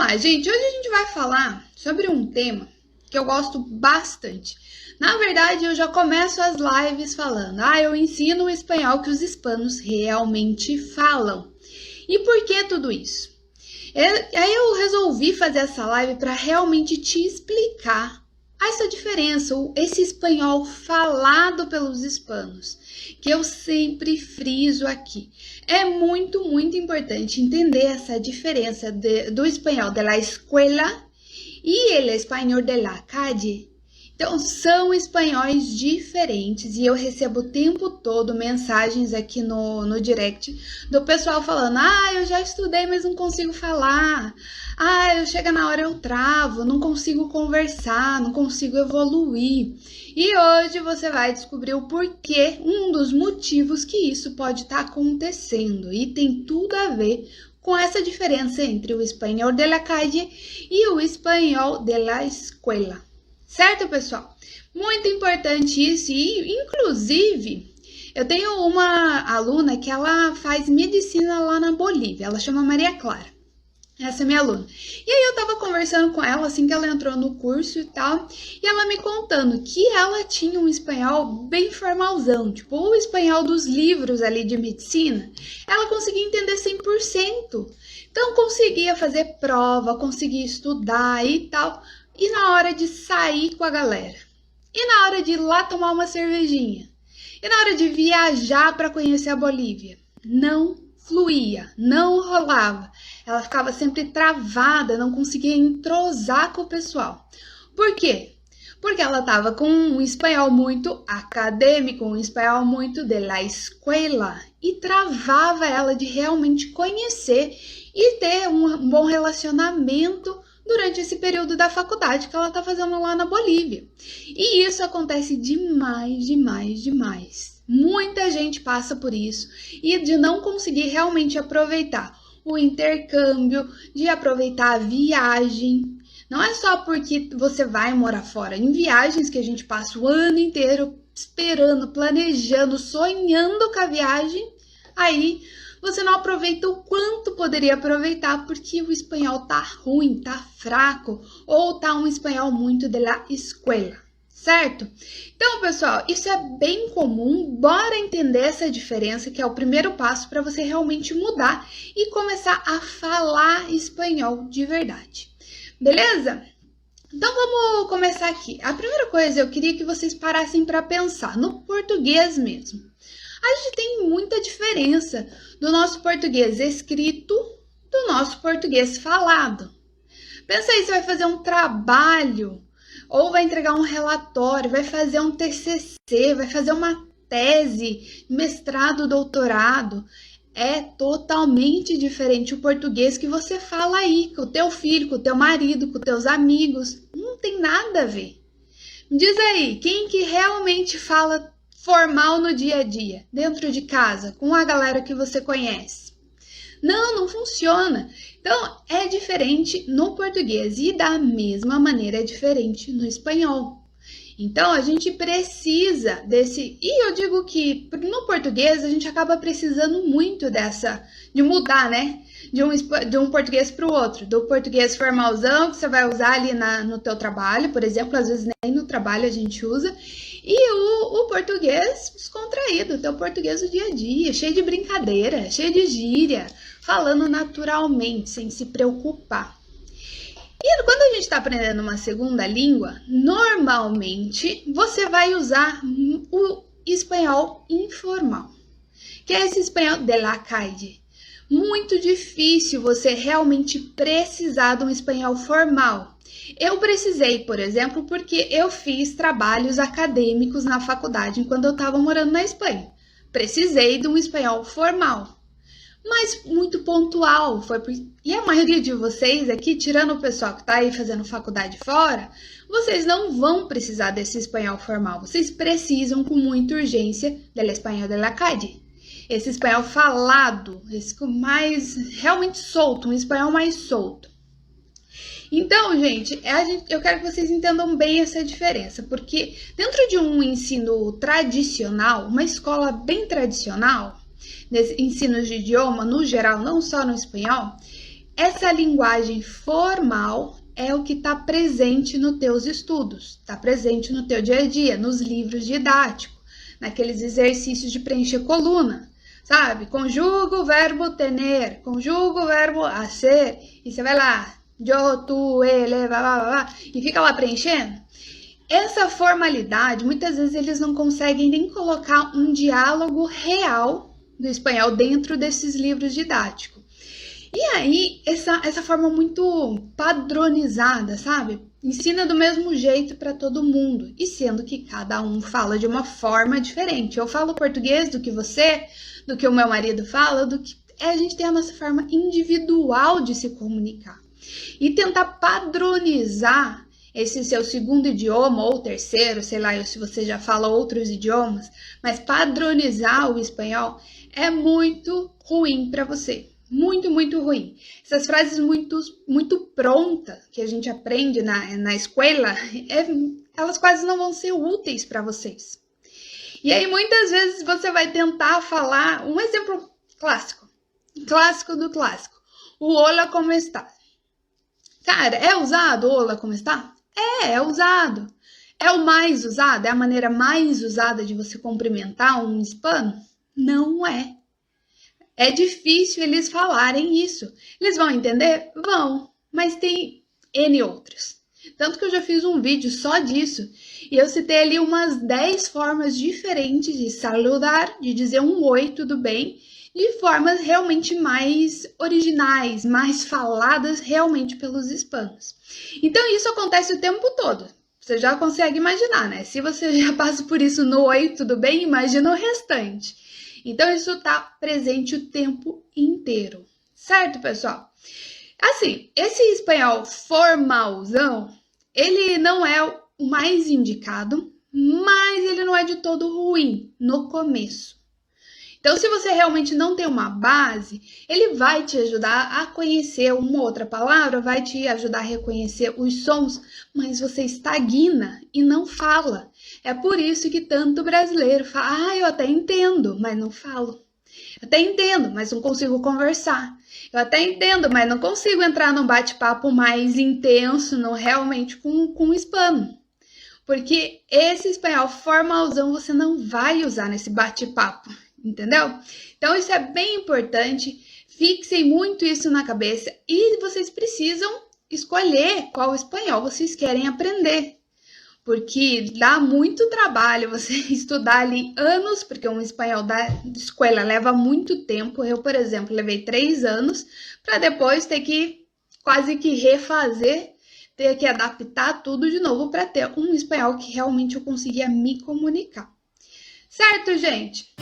lá, gente. Hoje a gente vai falar sobre um tema que eu gosto bastante. Na verdade, eu já começo as lives falando, eu ensino o espanhol que os hispanos realmente falam. E por que tudo isso? Aí eu resolvi fazer essa live para realmente te explicar essa diferença, esse espanhol falado pelos hispanos, que eu sempre friso aqui. É muito importante entender essa diferença do espanhol de la escuela e el espanhol de la calle. Então, são espanhóis diferentes e eu recebo o tempo todo mensagens aqui no direct do pessoal falando, eu já estudei, mas não consigo falar. Chega na hora eu travo, não consigo conversar, não consigo evoluir. E hoje você vai descobrir o porquê, um dos motivos que isso pode estar acontecendo. E tem tudo a ver com essa diferença entre o espanhol de la calle e o espanhol de la escuela. Certo, pessoal? Muito importante isso e, inclusive, eu tenho uma aluna que ela faz medicina lá na Bolívia, ela chama Maria Clara, essa é minha aluna. E aí eu tava conversando com ela assim que ela entrou no curso e tal, e ela me contando que ela tinha um espanhol bem formalzão, tipo o espanhol dos livros ali de medicina, ela conseguia entender 100%. Então conseguia fazer prova, conseguia estudar e tal. E na hora de sair com a galera? E na hora de ir lá tomar uma cervejinha? E na hora de viajar para conhecer a Bolívia? Não fluía, não rolava. Ela ficava sempre travada, não conseguia entrosar com o pessoal. Por quê? Porque ela estava com um espanhol muito acadêmico, um espanhol muito de la escuela, e travava ela de realmente conhecer e ter um bom relacionamento durante esse período da faculdade que ela está fazendo lá na Bolívia. E isso acontece demais. Muita gente passa por isso e de não conseguir realmente aproveitar o intercâmbio, de aproveitar a viagem. Não é só porque você vai morar fora. Em viagens que a gente passa o ano inteiro esperando, planejando, sonhando com a viagem, aí você não aproveita o quanto poderia aproveitar porque o espanhol tá ruim, tá fraco, ou tá um espanhol muito de la escuela, certo? Então, pessoal, isso é bem comum, bora entender essa diferença, que é o primeiro passo para você realmente mudar e começar a falar espanhol de verdade, beleza? Então, vamos começar aqui. A primeira coisa, eu queria que vocês parassem para pensar no português mesmo. A gente tem muita diferença do nosso português escrito do nosso português falado. Pensa aí, você vai fazer um trabalho, ou vai entregar um relatório, vai fazer um TCC, vai fazer uma tese, mestrado, doutorado. É totalmente diferente o português que você fala aí, com o teu filho, com o teu marido, com os teus amigos. Não tem nada a ver. Me diz aí, quem que realmente fala formal no dia a dia, dentro de casa, com a galera que você conhece? Não funciona. Então, é diferente no português e da mesma maneira é diferente no espanhol. Então, a gente precisa desse... E eu digo que no português a gente acaba precisando muito de mudar, né? De um português para o outro. Do português formalzão, que você vai usar ali no teu trabalho, por exemplo, às vezes nem no trabalho a gente usa. E o português descontraído, o teu português do dia a dia, cheio de brincadeira, cheio de gíria, falando naturalmente, sem se preocupar. E quando a gente está aprendendo uma segunda língua, normalmente você vai usar o espanhol informal, que é esse espanhol de la calle. Muito difícil você realmente precisar de um espanhol formal. Eu precisei, por exemplo, porque eu fiz trabalhos acadêmicos na faculdade enquanto eu estava morando na Espanha. Precisei de um espanhol formal, mas muito pontual. E a maioria de vocês aqui, tirando o pessoal que está aí fazendo faculdade fora, vocês não vão precisar desse espanhol formal. Vocês precisam com muita urgência del espanhol de la calle. Esse espanhol falado, esse mais realmente solto, um espanhol mais solto. Então, gente, eu quero que vocês entendam bem essa diferença, porque dentro de um ensino tradicional, uma escola bem tradicional, nesse ensino de idioma, no geral, não só no espanhol, essa linguagem formal é o que está presente nos teus estudos, está presente no teu dia a dia, nos livros didáticos, naqueles exercícios de preencher coluna, sabe? Conjuga o verbo tener, conjuga o verbo hacer, e você vai lá, yo, tu, ele, blá, blá, blá, e fica lá preenchendo. Essa formalidade, muitas vezes eles não conseguem nem colocar um diálogo real do espanhol dentro desses livros didáticos. E aí, essa forma muito padronizada, sabe? Ensina do mesmo jeito para todo mundo, e sendo que cada um fala de uma forma diferente. Eu falo português do que você, do que o meu marido fala, do que a gente tem a nossa forma individual de se comunicar. E tentar padronizar esse seu segundo idioma ou terceiro, sei lá, se você já fala outros idiomas, mas padronizar o espanhol é muito ruim para você. Muito, muito ruim. Essas frases muito prontas que a gente aprende na escola, elas quase não vão ser úteis para vocês. E aí, muitas vezes, você vai tentar falar um exemplo clássico do clássico. O hola, como está? Cara, é usado hola, como está? É usado. É o mais usado? É a maneira mais usada de você cumprimentar um hispano? Não é. É difícil eles falarem isso. Eles vão entender? Vão, mas tem N outros. Tanto que eu já fiz um vídeo só disso. E eu citei ali umas 10 formas diferentes de saludar, de dizer um oi, tudo bem, de formas realmente mais originais, mais faladas realmente pelos hispanos. Então isso acontece o tempo todo. Você já consegue imaginar, né? Se você já passa por isso no oi, tudo bem, imagina o restante. Então, isso está presente o tempo inteiro, certo, pessoal? Assim, esse espanhol formalzão, ele não é o mais indicado, mas ele não é de todo ruim no começo. Então, se você realmente não tem uma base, ele vai te ajudar a conhecer uma outra palavra, vai te ajudar a reconhecer os sons, mas você estagna e não fala. É por isso que tanto brasileiro fala, eu até entendo, mas não falo. Eu até entendo, mas não consigo conversar. Eu até entendo, mas não consigo entrar num bate-papo mais intenso, não realmente com o hispano. Porque esse espanhol formalzão você não vai usar nesse bate-papo. Entendeu? Então, isso é bem importante. Fixem muito isso na cabeça e vocês precisam escolher qual espanhol vocês querem aprender. Porque dá muito trabalho você estudar ali anos, porque um espanhol da escola leva muito tempo. Eu, por exemplo, levei 3 anos para depois ter que quase que refazer, ter que adaptar tudo de novo para ter um espanhol que realmente eu conseguia me comunicar. Certo, gente?